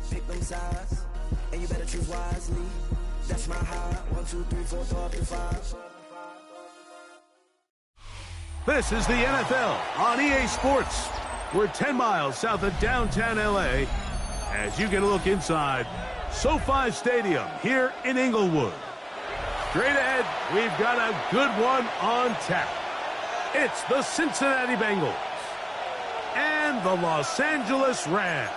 Pick them sides, and you better choose wisely. That's my high. 1, 2, 3, 4, 5. This is the NFL on EA Sports. We're 10 miles south of downtown LA as you get a look inside SoFi Stadium here in Inglewood. Straight ahead, we've got a good one on tap. It's the Cincinnati Bengals and the Los Angeles Rams.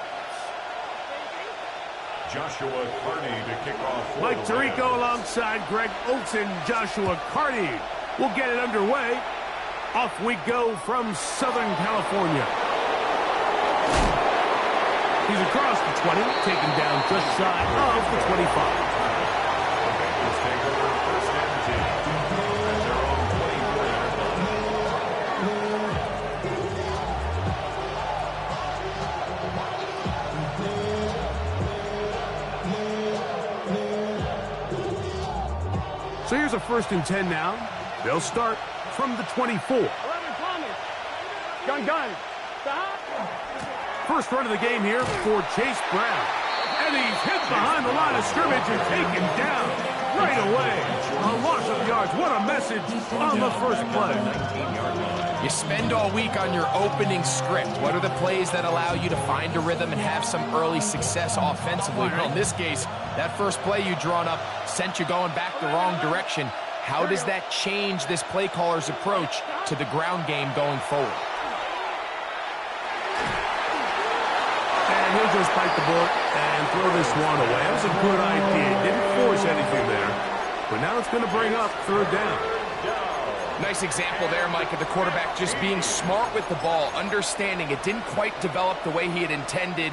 Joshua Carney to kick off. Mike Tirico alongside Greg Olsen. Joshua Carney will get it underway. Off we go from Southern California. He's across the 20, taken down just shy of the 25. The Bengals take over first and 10 at their own 24-yard line. So here's a 1st and 10 now. They'll start from the 24. 11 Thomas. Gun. Stop. First run of the game here for Chase Brown. And he's hit behind the line of scrimmage and taken down right away. A loss of yards. What a message on the first play. You spend all week on your opening script. What are the plays that allow you to find a rhythm and have some early success offensively? Well, in this case, that first play you drawn up sent you going back the wrong direction. How does that change this play caller's approach to the ground game going forward? And he'll just bite the bullet and throw this one away. That was a good idea. Didn't force anything there. But now it's going to bring up 3rd down. Nice example there, Mike, of the quarterback just being smart with the ball, understanding it didn't quite develop the way he had intended.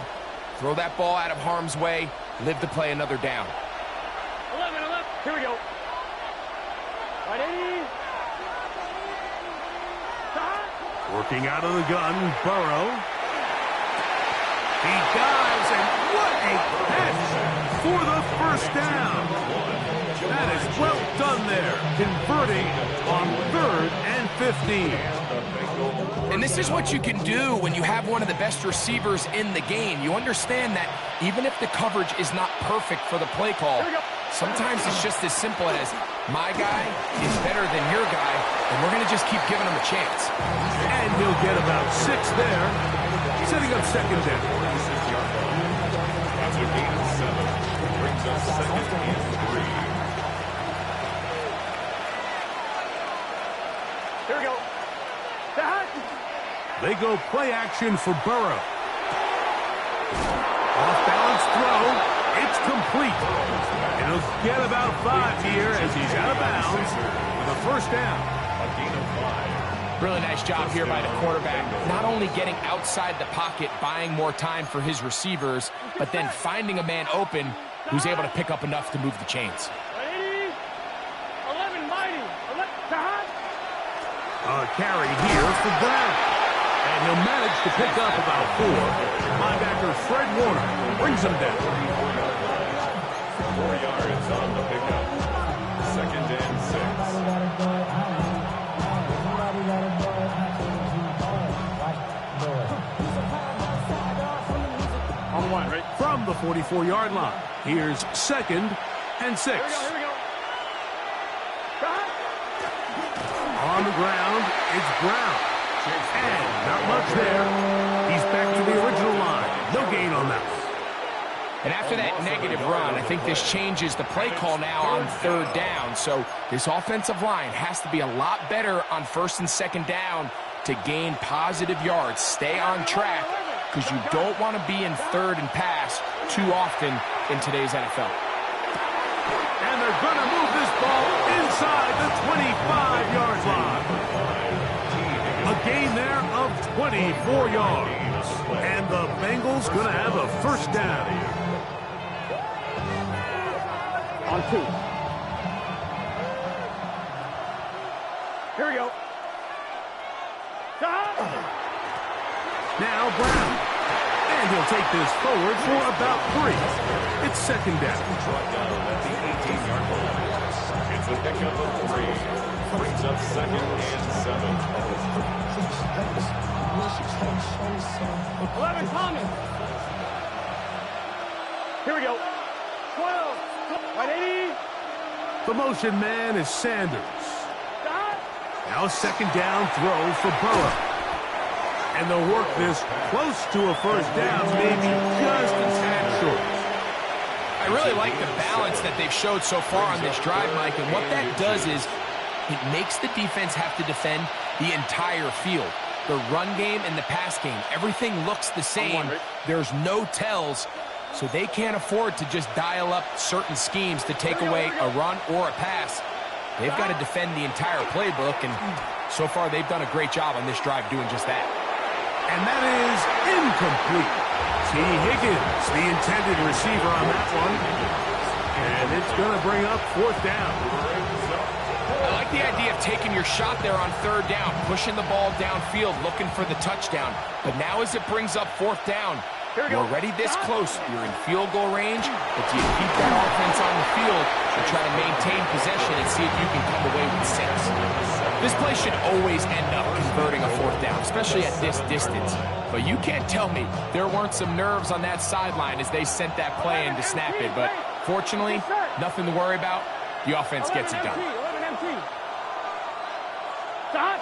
Throw that ball out of harm's way, live to play another down. 11. Here we go. Ready? Stop. Working out of the gun, Burrow. He dives, and what a catch for the 1st down. That is well done there, converting on 3rd and 15. And this is what you can do when you have one of the best receivers in the game. You understand that even if the coverage is not perfect for the play call, sometimes it's just as simple as, my guy is better than your guy, and we're going to just keep giving him a chance. And he'll get about 6 there, setting up 2nd down. That's a gain of 7. Brings us 2nd and 3. Here we go. Stop. They go play action for Burrow. Off-balance throw. It's complete. And he'll get about 5 here as he's out of bounds with a 1st down. A gain of 5. Really nice job here by the quarterback. Not only getting outside the pocket, buying more time for his receivers, but then finding a man open who's able to pick up enough to move the chains. Ready? 11 mighty. Stop. A carry here for Brown. And he'll manage to pick up about 4. Linebacker Fred Warner brings him down. 4 yards on the pickup. 2nd and 6. On the line, right? From the 44-yard line, here's 2nd and 6. Here we go. Stop. On the ground, it's Brown. And not much there. He's back to the original line. No gain on that. And after that negative run, I think this changes the play call now on 3rd down. So this offensive line has to be a lot better on 1st and 2nd down to gain positive yards. Stay on track because you don't want to be in 3rd and pass too often in today's NFL. And they're going to move this ball inside the 25-yard line. A gain there of 24 yards. And the Bengals going to have a 1st down. On 2. Here we go. Stop. Now Brown. And he'll take this forward for about 3. It's 2nd down. Brought down at the 18-yard line. It's a pickup of 3. Brings up 2nd and 7. 11, Thomas. Here we go. 12. Right, 80. The motion man is Sanders. Stop. Now second down throw for Burrow. And they'll work this close to a first down, maybe just a tad short. I really like the balance that they've showed so far on this drive, Mike, and what that does is it makes the defense have to defend the entire field. The run game and the pass game, everything looks the same. There's no tells, so they can't afford to just dial up certain schemes to take away a run or a pass. They've got to defend the entire playbook, and so far they've done a great job on this drive doing just that. And that is incomplete. T. Higgins, the intended receiver on that one. And it's going to bring up fourth down. I like the idea of taking your shot there on third down, pushing the ball downfield, looking for the touchdown. But now as it brings up fourth down, you're already this close. You're in field goal range, but do you keep that offense on the field and try to maintain possession and see if you can come away with 6? This play should always end up converting a fourth down, especially at this distance. But you can't tell me there weren't some nerves on that sideline as they sent that play in to snap it. But fortunately, nothing to worry about. The offense gets it done. 11 MT. Stop.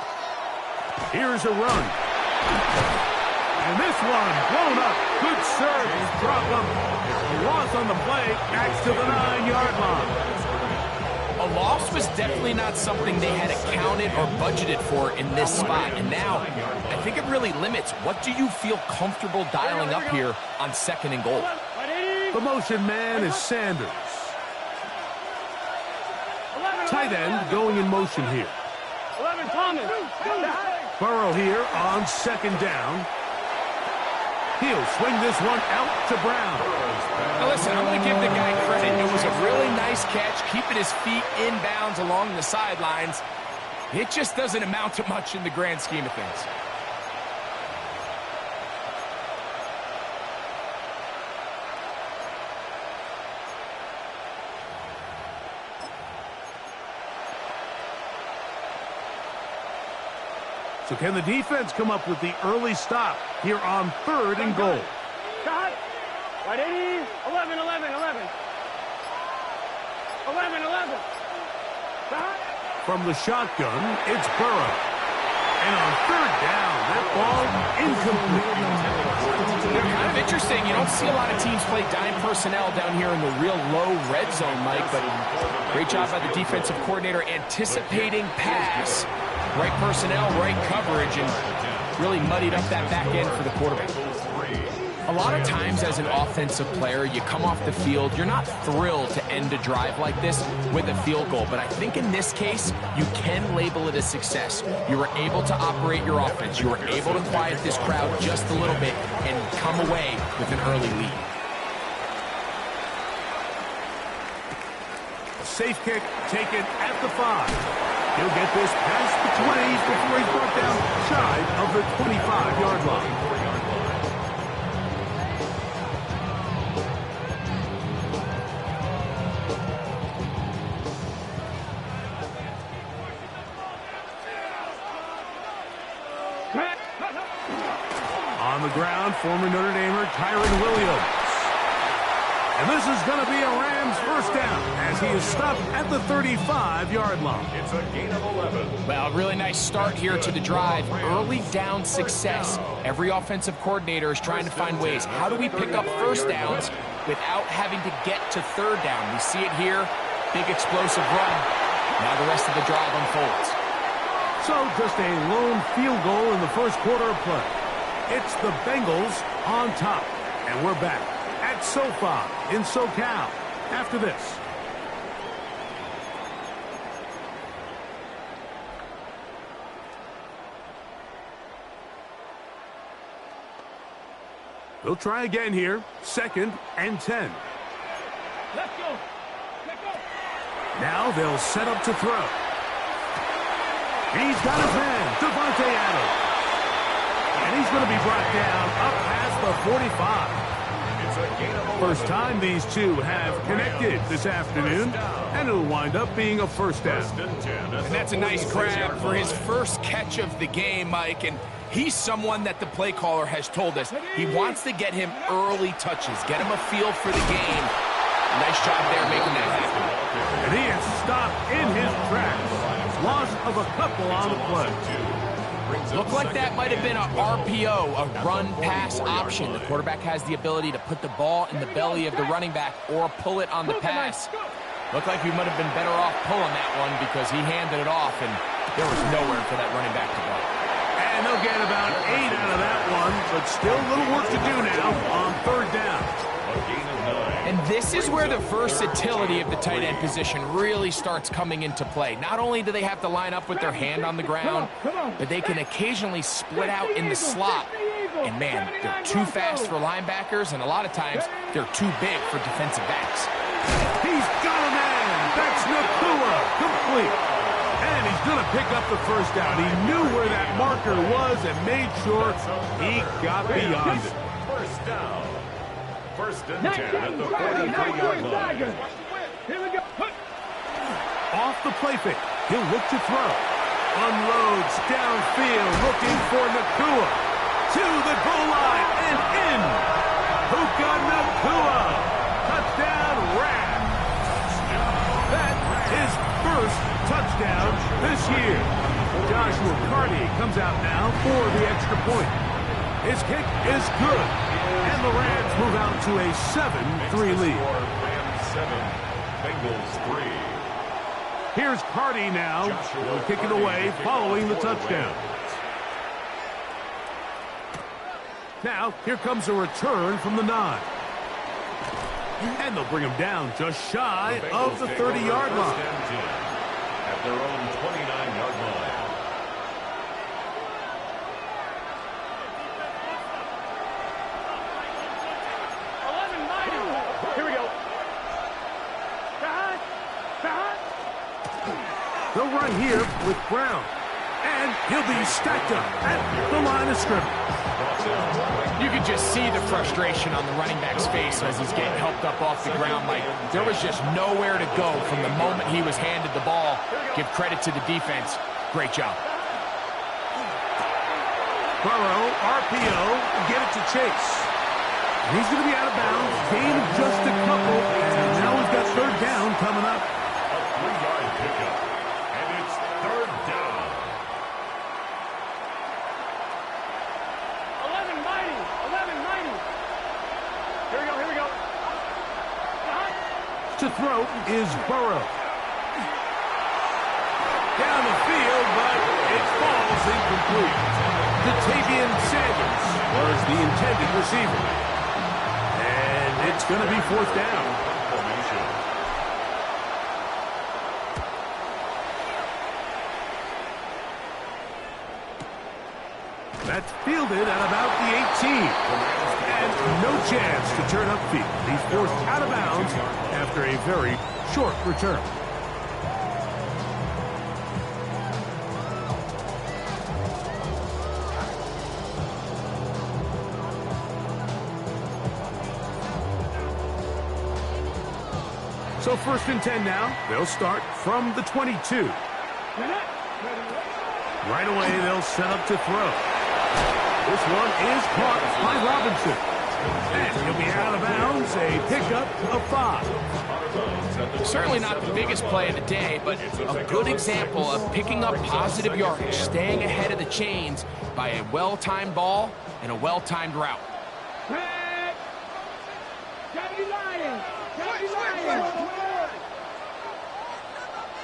Here's a run. And this one blown up. Good serve. Drop him. A loss on the play. Backs to the 9-yard line. A loss was definitely not something they had accounted or budgeted for in this spot. And now, I think it really limits. What do you feel comfortable dialing up here on second and goal? The motion man is Sanders. Tight end going in motion here. 11, Thomas. Burrow here on second down. He'll swing this one out to Brown. Now listen, I'm going to give the guy credit. It was a really nice catch, keeping his feet inbounds along the sidelines. It just doesn't amount to much in the grand scheme of things. So can the defense come up with the early stop here on third and goal? Shot. Right, 80. 11, 11, 11. 11, 11. Shot. From the shotgun, it's Burrow. And on third down, that ball incomplete. Kind of interesting. You don't see a lot of teams play dime personnel down here in the real low red zone, Mike, but great job by the defensive coordinator anticipating pass. Right personnel, right coverage, and really muddied up that back end for the quarterback. A lot of times as an offensive player, you come off the field, you're not thrilled to end a drive like this with a field goal. But I think in this case, you can label it a success. You were able to operate your offense. You were able to quiet this crowd just a little bit and come away with an early lead. A safe kick taken at the 5. He'll get this past the 20 before he's brought down shy of the 25-yard line. On the ground, former Notre Damer Tyron Williams. And this is going to be a Rams first down as he is stopped at the 35-yard line. It's a gain of 11. Well, really nice start here to the drive. Early down success. Every offensive coordinator is trying to find ways. How do we pick up first downs without having to get to third down? We see it here. Big explosive run. Now the rest of the drive unfolds. So just a lone field goal in the first quarter of play. It's the Bengals on top. And we're back at SoFi in SoCal after this. We'll try again here. 2nd and 10. Let's go. Let's go. Now they'll set up to throw. He's got his man, Devontae Adams. And he's going to be brought down up past the 45. First time these two have connected this afternoon, and it'll wind up being a first down. And that's a nice grab for his first catch of the game, Mike. And He's someone that the play caller has told us he wants to get him early touches, get him a feel for the game. Nice job there making that happen. And he is stopped in his tracks. Loss of a couple on the play. Looked like that might have been a RPO, a run-pass option. The quarterback has the ability to put the ball in the belly of the running back or pull it on the pass. Looked like we might have been better off pulling that one because he handed it off, and there was nowhere for that running back to go. And they'll get about 8 out of that one, but still a little work to do now on third down. And this is where the versatility of the tight end position really starts coming into play. Not only do they have to line up with their hand on the ground, but they can occasionally split out in the slot. And man, they're too fast for linebackers, and a lot of times they're too big for defensive backs. He's got a man. That's Nakua. Complete. And he's going to pick up the first down. He knew where that marker was and made sure he got beyond it. First down. First and 10 at the 43-yard line. Here we go. Off the play fake. He'll look to throw. Unloads downfield, looking for Nakua. To the goal line and in. Puka Nakua. Touchdown, Rams. That is first touchdown this year. Joshua Carty comes out now for the extra point. His kick is good. And the Rams move out to a 7-3 lead. Rams 7, Bengals 3. Here's Carty now. He'll kick it away following the touchdown. Now, here comes a return from the 9. And they'll bring him down just shy of the 30-yard line. At their own 29-yard line. Here we go. They'll run here with Brown. And he'll be stacked up at the line of scrimmage. You could just see the frustration on the running back's face as he's getting helped up off the ground. Like, there was just nowhere to go from the moment he was handed the ball. Give credit to the defense. Great job. Burrow, RPO, get it to Chase. He's going to be out of bounds. Gain of just a couple. And now he's got third down coming up. A 3-yard pickup. And it's third down. 11-90. Here we go. To throw is Burrow. Down the field, but it falls incomplete. Datavian Sanders was the intended receiver. And it's going to be fourth down. That's fielded at about the 18. And no chance to turn upfield. He's forced out of bounds after a very short return. So first and 10 now. They'll start from the 22. Right away, they'll set up to throw. This one is caught by Robinson. And he'll be out of bounds, a pickup of 5. Certainly not the biggest play of the day, but a good example of picking up positive yardage, staying ahead of the chains by a well-timed ball and a well-timed route.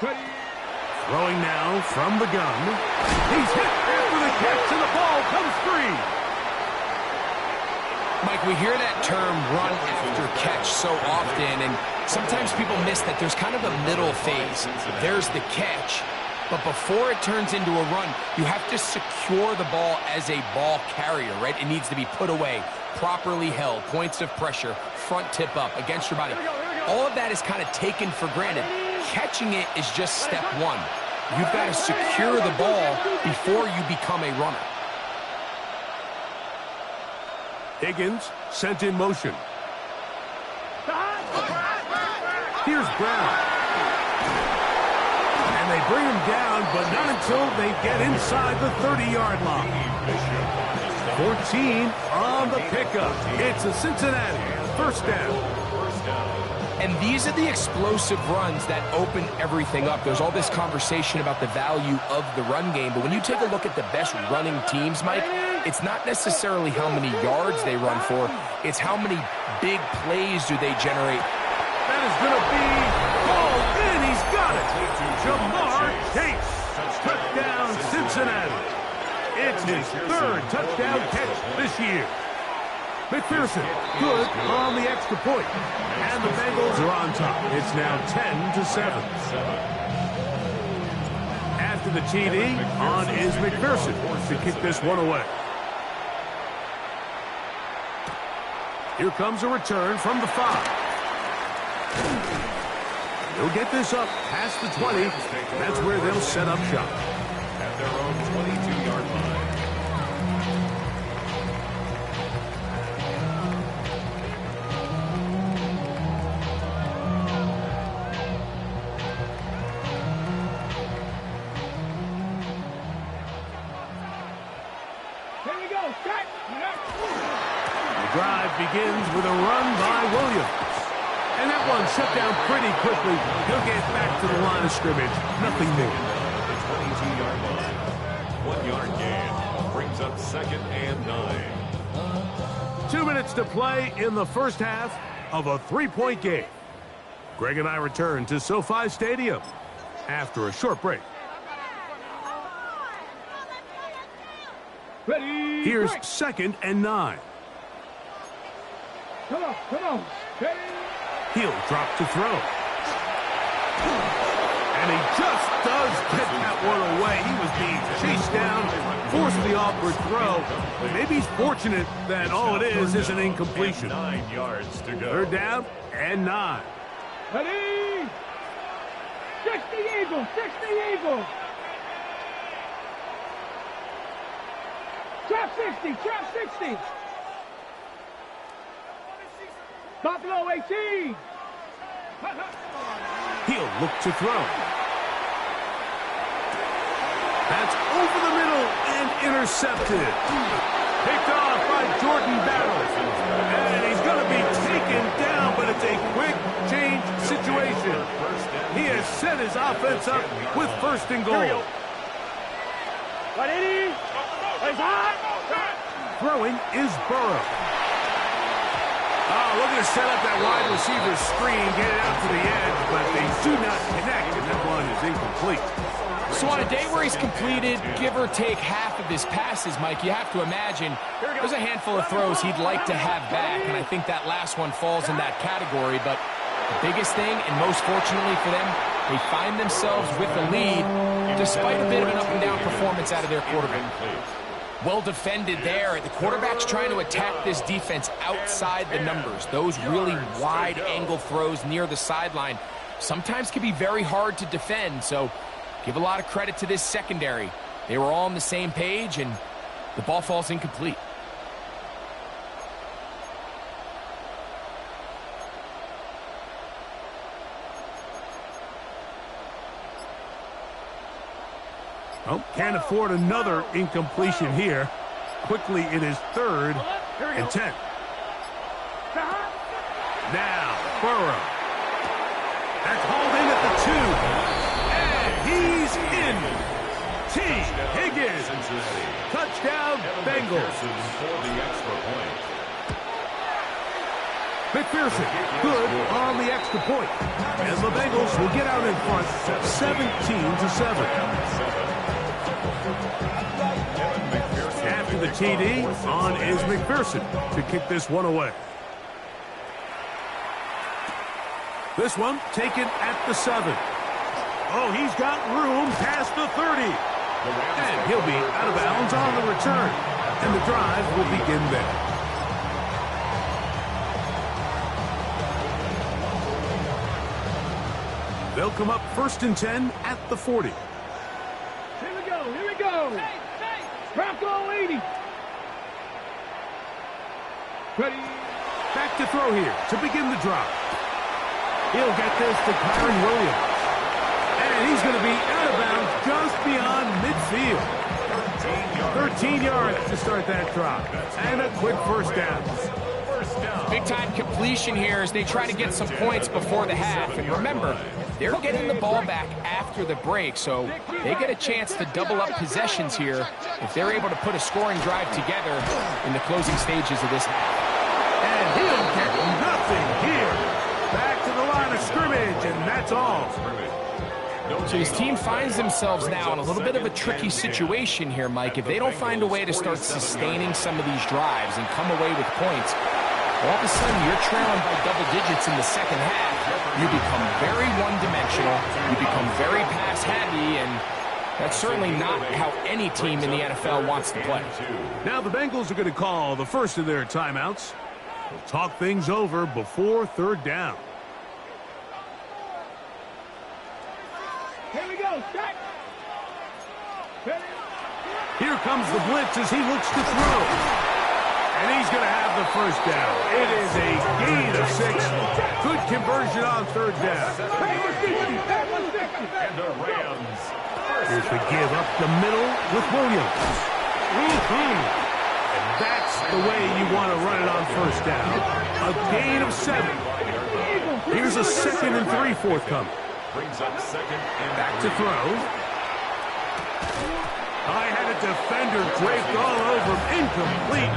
Throwing now from the gun. He's hit after the catch, and the ball comes free. Mike, we hear that term run after catch so often, and sometimes people miss that there's kind of a middle phase. There's the catch, but before it turns into a run, you have to secure the ball as a ball carrier, right? It needs to be put away, properly held, points of pressure, front tip up against your body. All of that is kind of taken for granted. Catching it is just step one. You've got to secure the ball before you become a runner. Higgins sent in motion. Here's Brown. And they bring them down, but not until they get inside the 30-yard line. 14 on the pickup. It's a Cincinnati first down. And these are the explosive runs that open everything up. There's all this conversation about the value of the run game, but when you take a look at the best running teams, Mike, it's not necessarily how many yards they run for, it's how many big plays do they generate. That is going to be called in. He's got it. Jamar Chase. Touchdown, Cincinnati. It's his third touchdown catch this year. McPherson, good on the extra point. And the Bengals are on top. It's now 10-7. After the TD, on is McPherson to kick this one away. Here comes a return from the 5. He'll get this up past the 20. That's where they'll set up shop. At their own 22-yard line. Drive begins with a run by Williams. And that one shut down pretty quickly. He'll get back to the line of scrimmage. Nothing new. The 22-yard line. 1 yard gain. Brings up 2nd and 9. 2 minutes to play in the first half of a 3-point game. Greg and I return to SoFi Stadium after a short break. Ready. Here's break. 2nd and 9. Come on. Ready. He'll drop to throw. And he just does get that one away. He was being chased down, forced the awkward throw. Maybe he's fortunate that all it is an incompletion. 9 yards to go. Third down and 9. Ready. 60 Eagles. Trap 60. Buffalo 18. He'll look to throw. That's over the middle and intercepted. Picked off by Jordan Battle. And he's going to be taken down, but it's a quick change situation. He has set his offense up with 1st and goal. 180. Throwing is Burrow. Oh, looking to set up that wide receiver screen, get it out to the edge, but they do not connect, and that one is incomplete. So on a day where he's completed, give or take half of his passes, Mike, you have to imagine there's a handful of throws he'd like to have back, and I think that last one falls in that category. But the biggest thing, and most fortunately for them, they find themselves with the lead despite a bit of an up-and-down performance out of their quarterback. Well defended there. The quarterback's trying to attack this defense outside the numbers. Those really wide angle throws near the sideline sometimes can be very hard to defend, so give a lot of credit to this secondary. They were all on the same page, and the ball falls incomplete. Oh, can't afford another incompletion here. Quickly, it is 3rd and 10. Now, Burrow. That's hauled in at the 2. And he's in. T. Higgins. Touchdown, Bengals. For the extra point. McPherson, good on the extra point. And the Bengals will get out in front 17-7. After the TD, on is McPherson to kick this one away. This one taken at the 7. Oh, he's got room past the 30. And he'll be out of bounds on the return. And the drive will begin there. They'll come up 1st and 10 at the 40. Here we go. Bronco 80. Ready. Back to throw here to begin the drive. He'll get this to Kyron Williams. And And he's going to be out of bounds just beyond midfield. 13 yards to start that drive. And a quick first down. Big-time completion here as they try to get some points before the half. And remember, they're getting the ball back after the break, so they get a chance to double up possessions here if they're able to put a scoring drive together in the closing stages of this half. And he'll get nothing here. Back to the line of scrimmage, and that's all. So his team finds themselves now in a little bit of a tricky situation here, Mike. If they don't find a way to start sustaining some of these drives and come away with points, all of a sudden you're trailing by double digits in the second half. You become very one-dimensional. You become very pass-heavy, and that's certainly not how any team in the NFL wants to play. Now the Bengals are going to call the first of their timeouts. They'll talk things over before third down. Here we go. Start. Here comes the blitz as he looks to throw. And he's going to have the first down. It is a gain of 6. Good conversion on third down. And the Rams. Here's the give up the middle with Williams. And that's the way you want to run it on first down. A gain of 7. Here's a 2nd and 3 forthcoming. Brings up 2nd and Back to throw. I had a defender draped all over him. Incomplete.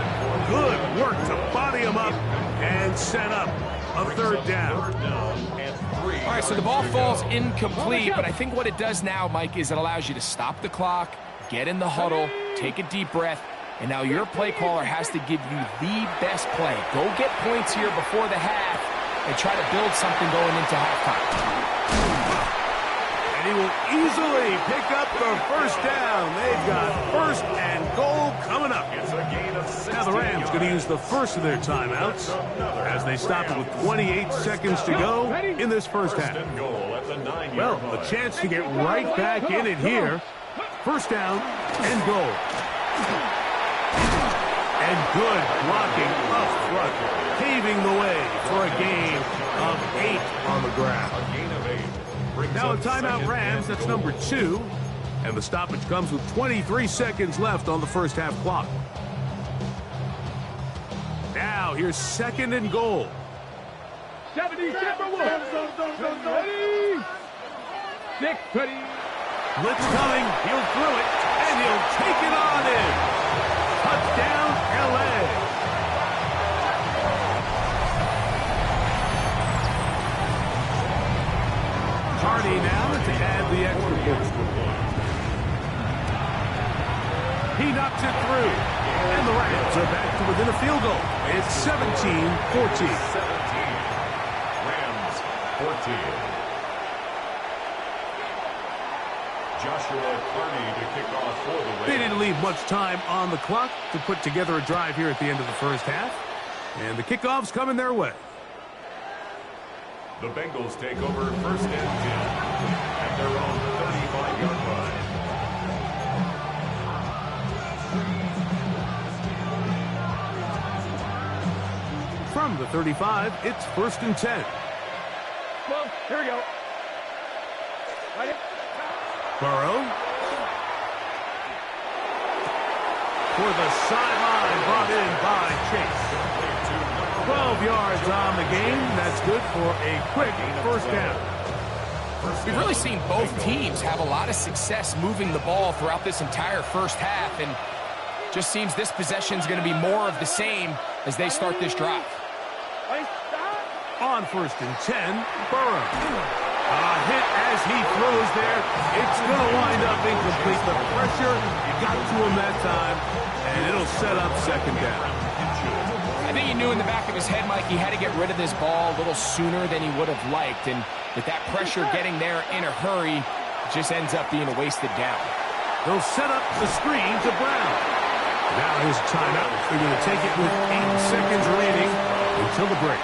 Good work to body him up and set up a third down. All right, so the ball falls incomplete, but I think what it does now, Mike, is it allows you to stop the clock, get in the huddle, take a deep breath, and now your play caller has to give you the best play. Go get points here before the half and try to build something going into halftime. And he will easily pick up the first down. They've got first and goal coming up. It's a gain of 6. Now the Rams going to use the first of their timeouts as they stop it with 28 seconds to go in this first half. Well, a chance to get right back in it here. First down and goal. And good blocking up front, paving the way for a gain of 8 on the ground. A gain of 8. Now a timeout Rams, that's number 2. And the stoppage comes with 23 seconds left on the first half clock. Now here's 2nd and goal. 77 ready. 6 ready. Blitz coming, he'll throw it, and he'll take it on in. Touchdown, LA. Hardy now to add the extra point. He knocks it through, and the Rams are back to within a field goal. It's 17-14. 17. Rams 14. Joshua Carney to kick off for the Rams. They didn't leave much time on the clock to put together a drive here at the end of the first half. And the kickoff's coming their way. The Bengals take over first and 10 at their own 35-yard line. From the 35, it's first and 10. Well, here we go. Right. Burrow. For the sideline, brought in by Chase. 12 yards on the game. That's good for a quick first down. We've really seen both teams have a lot of success moving the ball throughout this entire first half, and just seems this possession is going to be more of the same as they start this drive. On first and 10, Burrow. A hit as he throws there. It's going to wind up incomplete. The pressure got to him that time, and it'll set up second down. I think he knew in the back of his head, Mike, he had to get rid of this ball a little sooner than he would have liked, and with that pressure getting there in a hurry, it just ends up being a wasted down. They'll set up the screen to Brown. Now his timeout. They're going to take it with 8 seconds remaining until the break.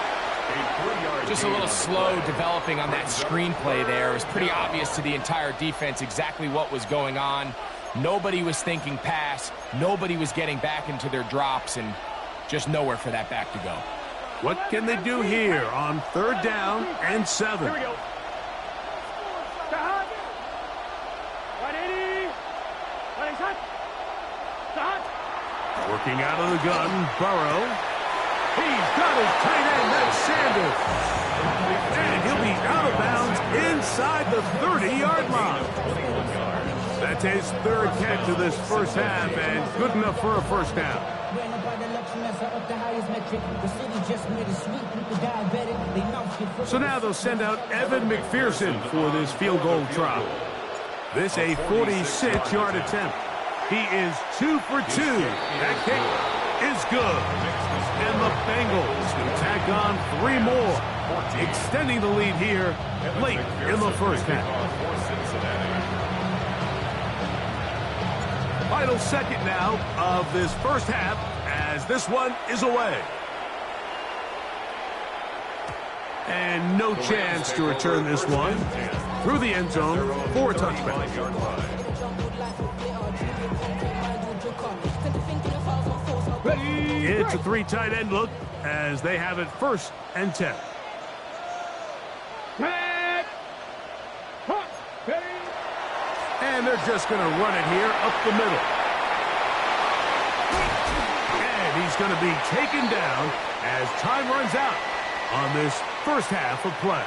Just a little slow developing on that screenplay there. It was pretty obvious to the entire defense exactly what was going on. Nobody was thinking pass. Nobody was getting back into their drops, and just nowhere for that back to go. What can they do here on third down and 7? Here we go. Working out of the gun, Burrow. He's got his tight end, that's Sanders. And he'll be out of bounds inside the 30-yard line. That's his third catch of this first half, and good enough for a first down. So now they'll send out Evan McPherson for this field goal try. This a 46-yard attempt. He is 2 for 2. That kick is good. And the Bengals can tack on 3 more, extending the lead here late in the first half. Final second now of this first half as this one is away. And no chance to return this one through the end zone for a touchback. It's a 3 tight end look as they have it 1st and 10. And they're just going to run it here up the middle. And he's going to be taken down as time runs out on this first half of play.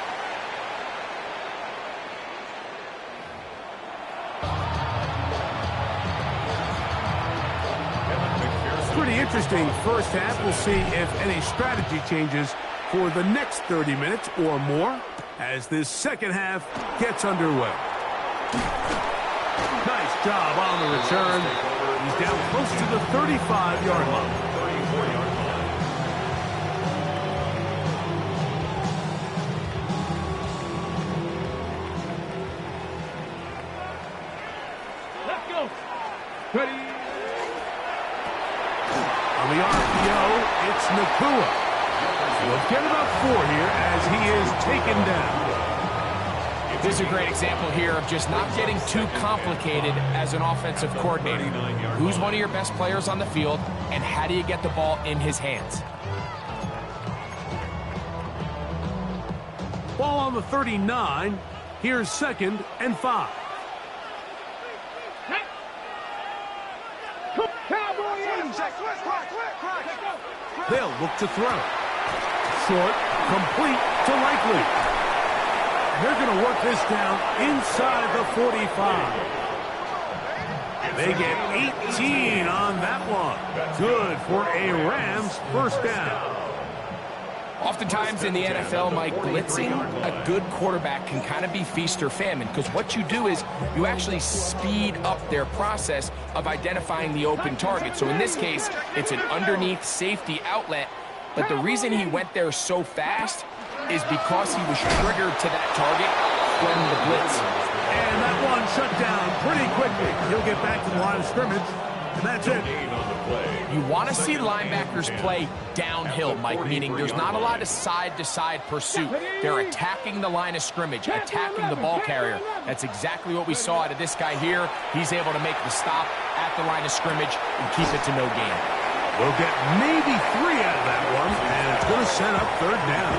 Pretty interesting first half. We'll see if any strategy changes for the next 30 minutes or more as this second half gets underway. Nice job on the return. He's down close to the 35-yard line. Let's go. Ready. On the RPO, it's Nakua. We'll get about 4 here as he is taken down. This is a great example here of just not getting too complicated as an offensive coordinator. Who's one of your best players on the field, and how do you get the ball in his hands? Ball on the 39. Here's 2nd and 5. They'll look to throw. Short, complete to Likely. They're going to work this down inside the 45. They get 18 on that one. Good for a Rams first down. Oftentimes in the NFL, Mike, blitzing a good quarterback can kind of be feast or famine, because what you do is you actually speed up their process of identifying the open target. So in this case, it's an underneath safety outlet, but the reason he went there so fast is because he was triggered to that target from the blitz. And that one shut down pretty quickly. He'll get back to the line of scrimmage, and that's it. You want to see linebackers play downhill, Mike, meaning there's not a lot of side-to-side pursuit. They're attacking the line of scrimmage, attacking the ball carrier. That's exactly what we saw out of this guy here. He's able to make the stop at the line of scrimmage and keep it to no gain. We'll get maybe 3 out of that one, and it's going to set up 3rd down.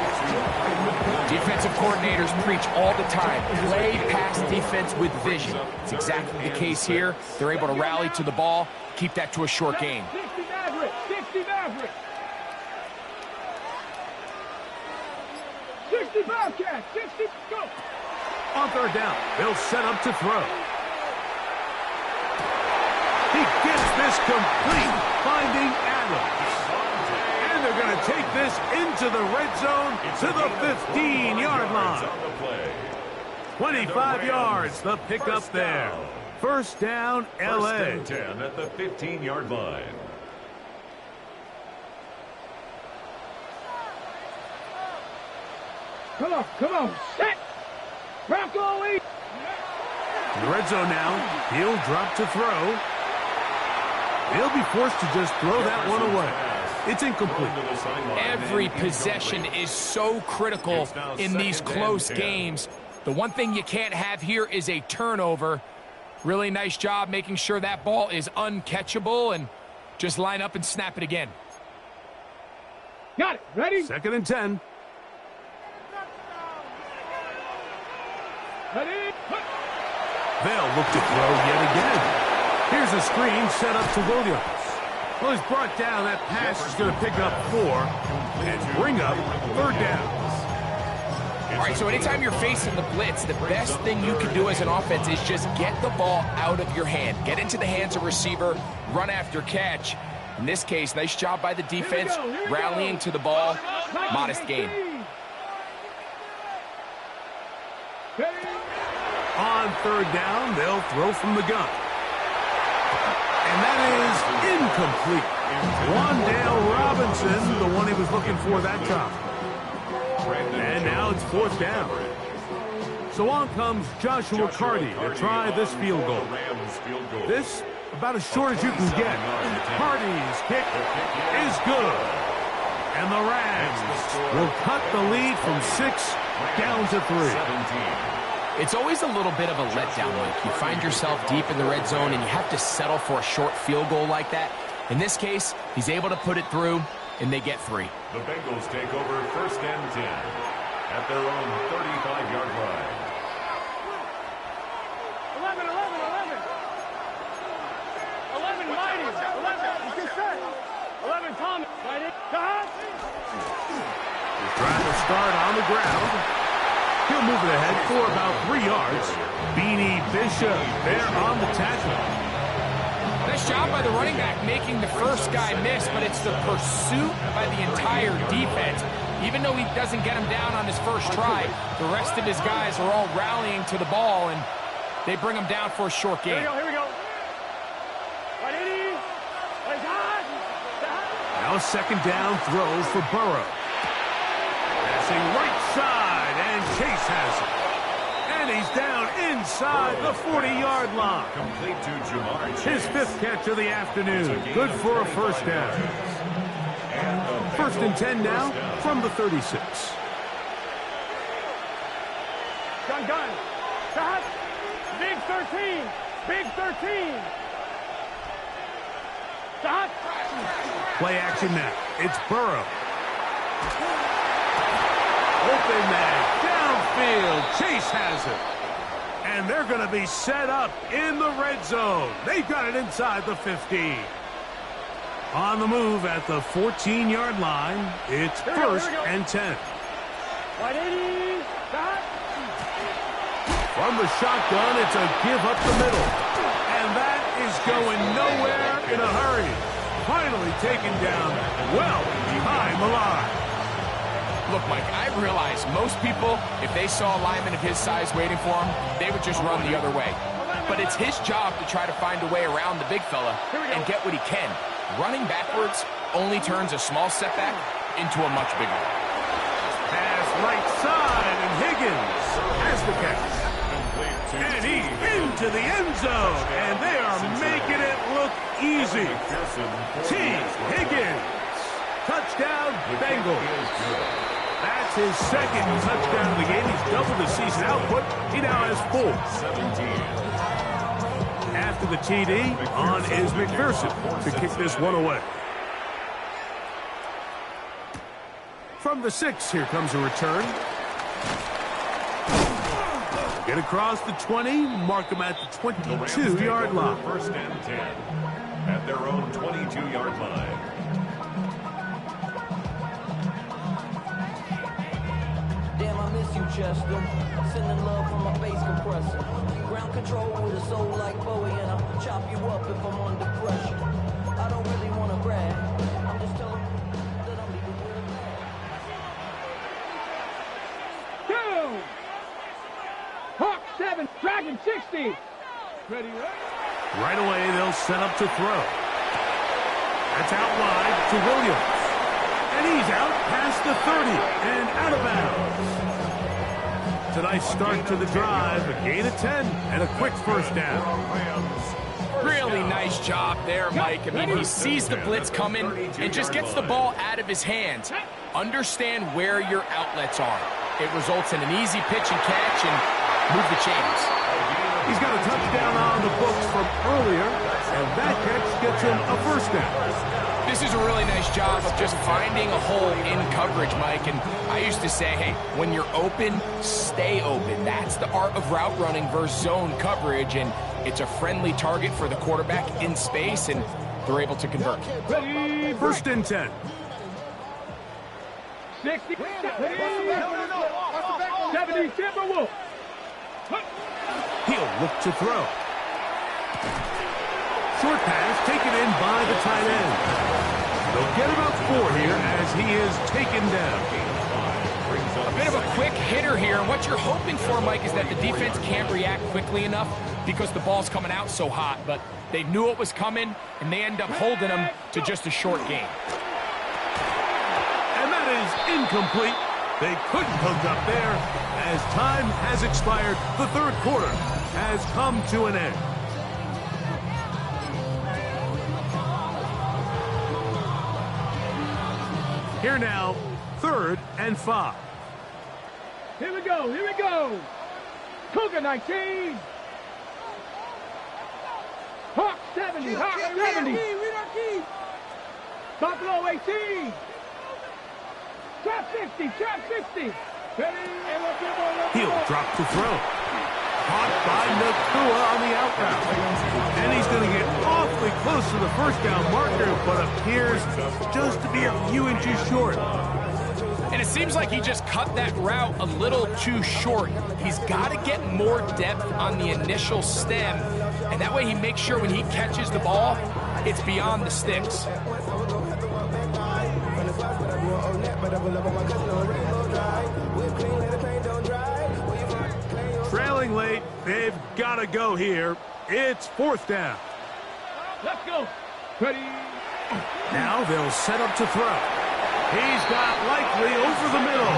Defensive coordinators preach all the time, play pass defense with vision. It's exactly the case here. They're able to rally to the ball, keep that to a short gain. 60 Maverick, 60 Maverick. 60 Bobcat, 60, go. On 3rd down, they'll set up to throw. He gets this complete, finding Adams. And they're going to take this into the red zone to the 15-yard line. 25 yards, the pickup there. First down, L.A. First and 10 at the 15-yard line. Come on, set. Bronco lead. In the red zone now, he'll drop to throw. He'll be forced to just throw that one away. It's incomplete. Every possession is so critical in these close games. The one thing you can't have here is a turnover. Really nice job making sure that ball is uncatchable, and just line up and snap it again. Got it. Ready? 2nd and 10. Ready? They'll look to throw yet again. Here's a screen set up to Williams. Well, he's brought down. That pass is going to pick up 4 and bring up 3rd down. All right, so anytime you're facing the blitz, the best thing you can do as an offense is just get the ball out of your hand. Get into the hands of receiver, run after catch. In this case, nice job by the defense, rallying to the ball. Modest gain. On 3rd down, they'll throw from the gun. And that is incomplete. Wandale Robinson, the one he was looking for that time. And now it's 4th down. So on comes Joshua Carty to try this field goal. This, about as short as you can get. Carty's kick is good. And the Rams will cut the lead from 6 down to 3. It's always a little bit of a letdown, Mike. You find yourself deep in the red zone, and you have to settle for a short field goal like that. In this case, he's able to put it through, and they get 3. The Bengals take over 1st and 10 at their own 35-yard line. 11, Mighty. 11, get set. 11, Thomas. Mighty. He's trying to start on the ground. He'll move it ahead for about 3 yards. Beanie Bishop there on the tackle. Nice job by the running back making the first guy miss, but it's the pursuit by the entire defense. Even though he doesn't get him down on his first try, the rest of his guys are all rallying to the ball, and they bring him down for a short gain. Here we go. Now 2nd down throw for Burrow. Passing right side, and Chase has it. And he's down inside the 40-yard line. Complete to Jamar Chase. His 5th catch of the afternoon. Good for a 1st down. 1st and 10 now from the 36. Gun. Stop. Big 13. Big 13. Stop. Play action now. It's Burrow. Open man. Downfield. Chase has it. And they're going to be set up in the red zone. They've got it inside the 15. On the move at the 14-yard line, it's 1st and 10. 180. Stop. From the shotgun, it's a give up the middle. And that is going nowhere in a hurry. Finally taken down well behind the line. Look, Mike, I realize most people, if they saw a lineman of his size waiting for him, they would just run the other way. But it's his job to try to find a way around the big fella and get what he can. Running backwards only turns a small setback into a much bigger one. Pass right side, and Higgins has the catch. And he's into the end zone, and they are making it look easy. T. Higgins. Touchdown, Bengals. That's his 2nd touchdown of the game. He's doubled his season output. He now has 4. After the TD, on is McPherson to kick this one away. From the 6, here comes a return. Get across the 20, mark them at the 22-yard line. 1st and 10 at their own 22-yard line. Damn, I miss you, Chester. Sending love from my bass compressor. Ground control with a soul like Bowie, and I'll chop you up if I'm under pressure. I don't really want to brag. I'm just telling you that I'm leaving with a bag. 2. Hawk 7. Dragon 60. Ready, right? Right away, they'll set up to throw. That's out wide to Williams. And he's out past the 30 and out of bounds. It's a nice start to the drive, a gain of 10 and a quick 1st down. Really nice job there, Mike. I mean, he sees the blitz coming and just gets the ball out of his hands. Understand where your outlets are. It results in an easy pitch and catch and move the chains. He's got a touchdown on the books from earlier, and that catch gets him a 1st down. This is a really nice job of just finding a hole in coverage, Mike. And I used to say, hey, when you're open, stay open. That's the art of route running versus zone coverage. And it's a friendly target for the quarterback in space. And they're able to convert. First and 10. 60. 70. Timberwolf. He'll look to throw. Short pass taken in by the tight end. They'll get about 4 here as he is taken down. A bit of a quick hitter here. And what you're hoping for, Mike, is that the defense can't react quickly enough because the ball's coming out so hot. But they knew it was coming, and they end up holding them to just a short game. And that is incomplete. They couldn't hook up there as time has expired. The third quarter has come to an end. Here now, 3rd and 5. Here we go. Here we go. Cougar 19. Hawk 70. Hawk 70. Buffalo 18. Trap 50. Trap 50. He'll drop to throw. Caught by Nakua on the out route. And he's going to get awfully close to the first down marker, but appears just to be a few inches short. And it seems like he just cut that route a little too short. He's got to get more depth on the initial stem, and that way he makes sure when he catches the ball, it's beyond the sticks. Trailing late, they've got to go here. It's 4th down. Let's go. Ready. Now they'll set up to throw. He's got Likely over the middle.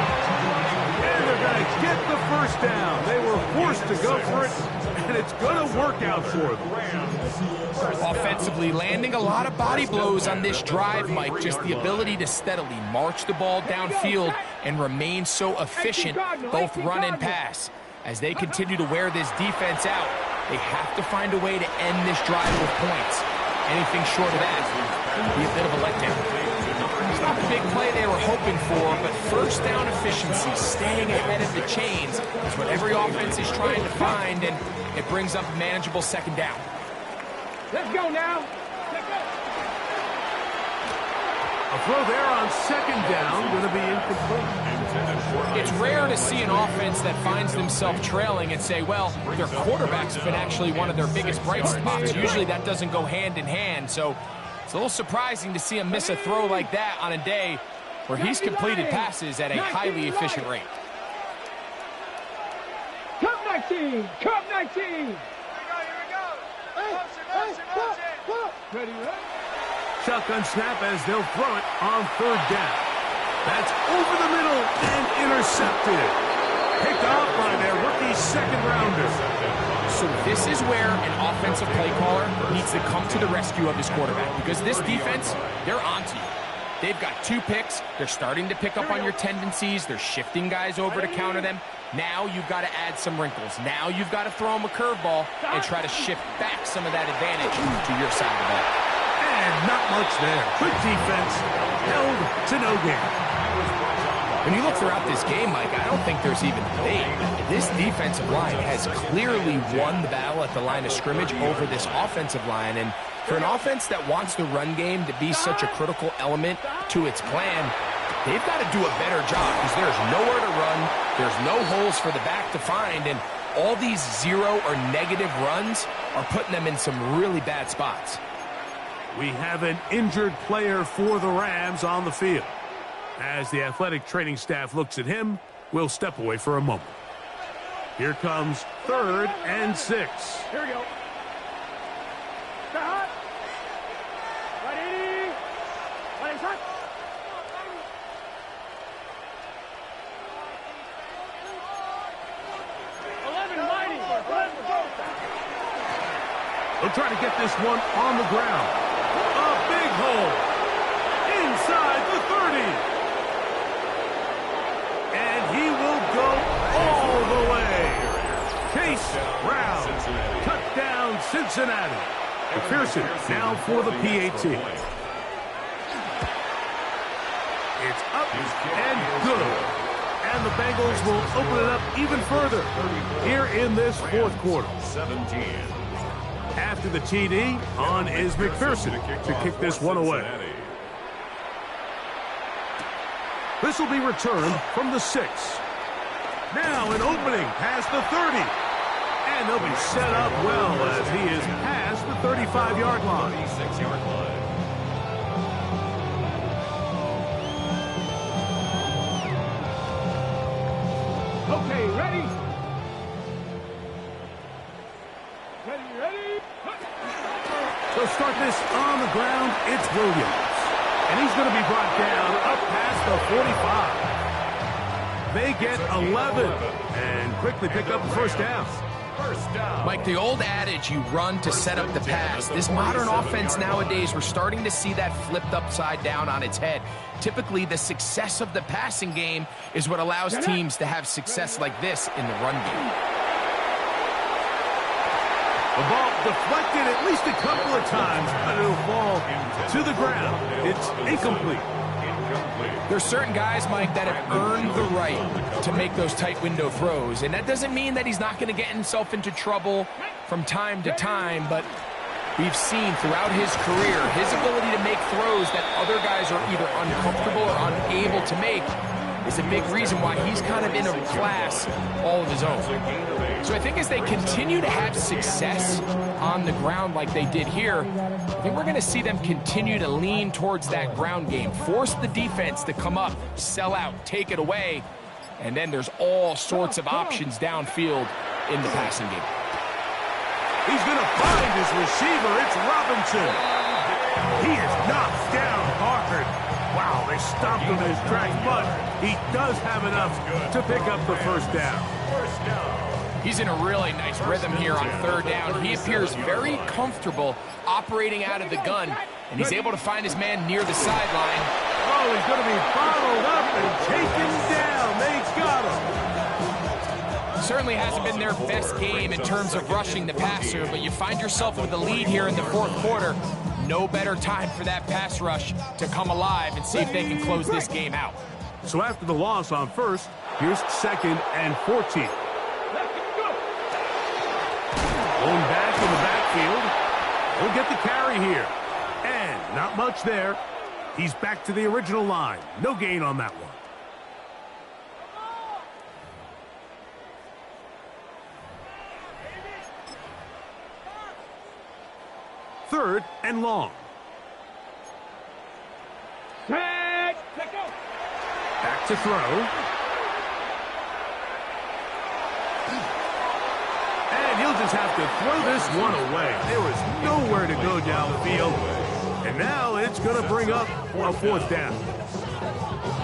And they're going to get the first down. They were forced to go for it, and it's going to work out for them. Offensively, landing a lot of body blows on this drive, Mike. Just the ability to steadily march the ball downfield and remain so efficient, both run and pass. As they continue to wear this defense out, they have to find a way to end this drive with points. Anything short of that would be a bit of a letdown. It's not the big play they were hoping for, but first down efficiency, staying ahead of the chains, is what every offense is trying to find, and it brings up a manageable 2nd down. Let's go now. A throw there on 2nd down, going to be incomplete. It's rare to see an offense that finds themselves trailing and say, well, their quarterback's been actually one of their biggest bright spots. Usually that doesn't go hand in hand, so it's a little surprising to see him miss a throw like that on a day where he's completed passes at a highly efficient rate. Cup 19. Cup 19. Here we go. Ready, ready. Shotgun snap as they'll throw it on 3rd down. That's over the middle and intercepted. Picked off by their rookie 2nd rounder. So this is where an offensive play caller needs to come to the rescue of his quarterback, because this defense, they're onto you. They've got 2 picks. They're starting to pick up on your tendencies. They're shifting guys over to counter them. Now you've got to add some wrinkles. Now you've got to throw them a curveball and try to shift back some of that advantage to your side of the ball. And not much there. Good defense. Held to no gain. When you look throughout this game, Mike, I don't think there's even debate. This defensive line has clearly won the battle at the line of scrimmage over this offensive line. And for an offense that wants the run game to be such a critical element to its plan, they've got to do a better job, because there's nowhere to run, there's no holes for the back to find, and all these 0 or negative runs are putting them in some really bad spots. We have an injured player for the Rams on the field. As the athletic training staff looks at him, we'll step away for a moment. Here comes 3rd and 6. Here we go. Start. Ready. Ready, shot. They'll try to get this one on the ground. A big hole. Inside the 30. And he will go all the way. Chase Brown. Touchdown, Cincinnati. McPherson now for the PAT. It's up and good. And the Bengals will open it up even further here in this 4th quarter. 17. After the TD, on is McPherson to kick this one away. This will be returned from the 6. Now an opening past the 30. And they'll be set up well as he is past the 35-yard line. 36-yard line. Okay, ready? Ready? They'll start this on the ground. It's Williams. And he's going to be brought down up past the 45. They get 11 and quickly pick up the first down. Mike, the old adage, you run to set up the pass. This modern offense nowadays, we're starting to see that flipped upside down on its head. Typically, the success of the passing game is what allows teams to have success like this in the run game. The ball deflected at least a couple of times, but it'll fall to the ground. It's incomplete. There's certain guys, Mike, that have earned the right to make those tight window throws, and that doesn't mean that he's not going to get himself into trouble from time to time, but we've seen throughout his career his ability to make throws that other guys are either uncomfortable or unable to make is a big reason why he's kind of in a class all of his own. So I think as they continue to have success on the ground like they did here, I think we're going to see them continue to lean towards that ground game, force the defense to come up, sell out, take it away, and then there's all sorts of options downfield in the passing game. He's going to find his receiver. It's Robinson. He is knocked down hard. Wow, they stopped him in his tracks, but he does have enough to pick up the first down. He's in a really nice rhythm here on third down. He appears very comfortable operating out of the gun, and he's able to find his man near the sideline. Oh, he's going to be bottled up and taken down. They got him. Certainly hasn't been their best game in terms of rushing the passer, but you find yourself with the lead here in the fourth quarter. No better time for that pass rush to come alive and see if they can close this game out. So after the loss on first, here's 2nd and 14. Going back in the backfield. He'll get the carry here. And not much there. He's back to the original line. No gain on that one. Third and long. Back to throw. And he'll just have to throw this one away. There was nowhere to go downfield. And now it's going to bring up a fourth down.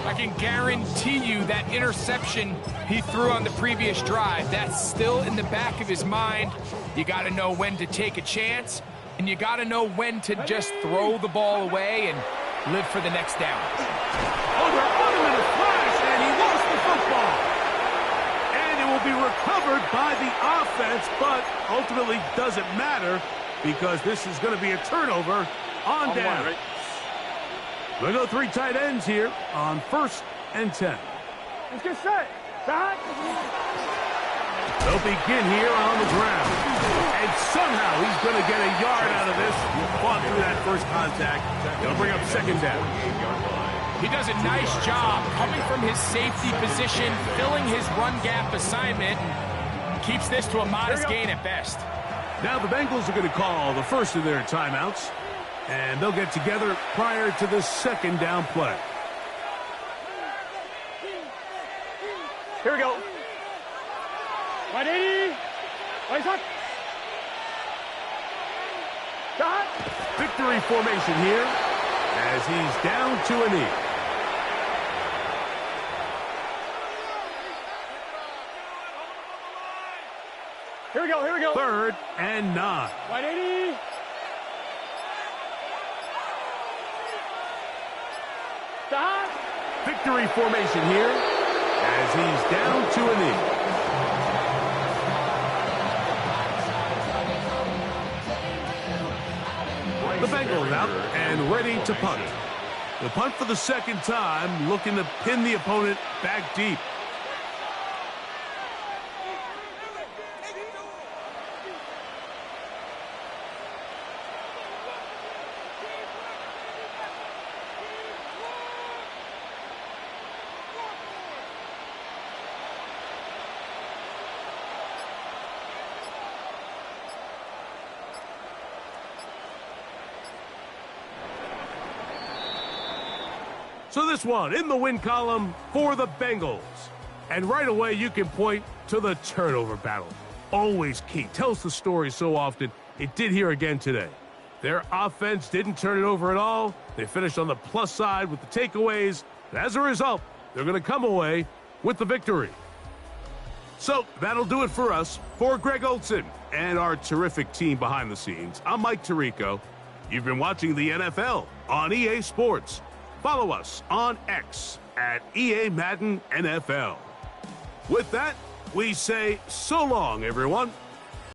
I can guarantee you that interception he threw on the previous drive, that's still in the back of his mind. You got to know when to take a chance, and you got to know when to just throw the ball away and live for the next down. Oh, they're on him in a flash, and he lost the football. And it will be recovered by the offense, but ultimately doesn't matter because this is going to be a turnover on down. We'll go 3 tight ends here on 1st and 10. Let's get set. Back. They'll begin here on the ground. And somehow he's going to get a yard out of this. Fought through that first contact. They'll bring up 2nd down. He does a nice job coming from his safety position, filling his run gap assignment, and keeps this to a modest gain at best. Now the Bengals are going to call the first of their timeouts. And they'll get together prior to the 2nd down play. Here we go. 180. Right up. Shot. Victory formation here as he's down to a knee. Here we go. 3rd and 9. 180. Shot. Victory formation here as he's down to a knee. The Bengals out and ready to punt. The punt for the 2nd time, looking to pin the opponent back deep. So this one in the win column for the Bengals. And right away, you can point to the turnover battle. Always key. Tells the story so often. It did here again today. Their offense didn't turn it over at all. They finished on the plus side with the takeaways. And as a result, they're going to come away with the victory. So that'll do it for us. For Greg Olson and our terrific team behind the scenes, I'm Mike Tirico. You've been watching the NFL on EA Sports. Follow us on X at EA Madden NFL. With that, we say so long, everyone.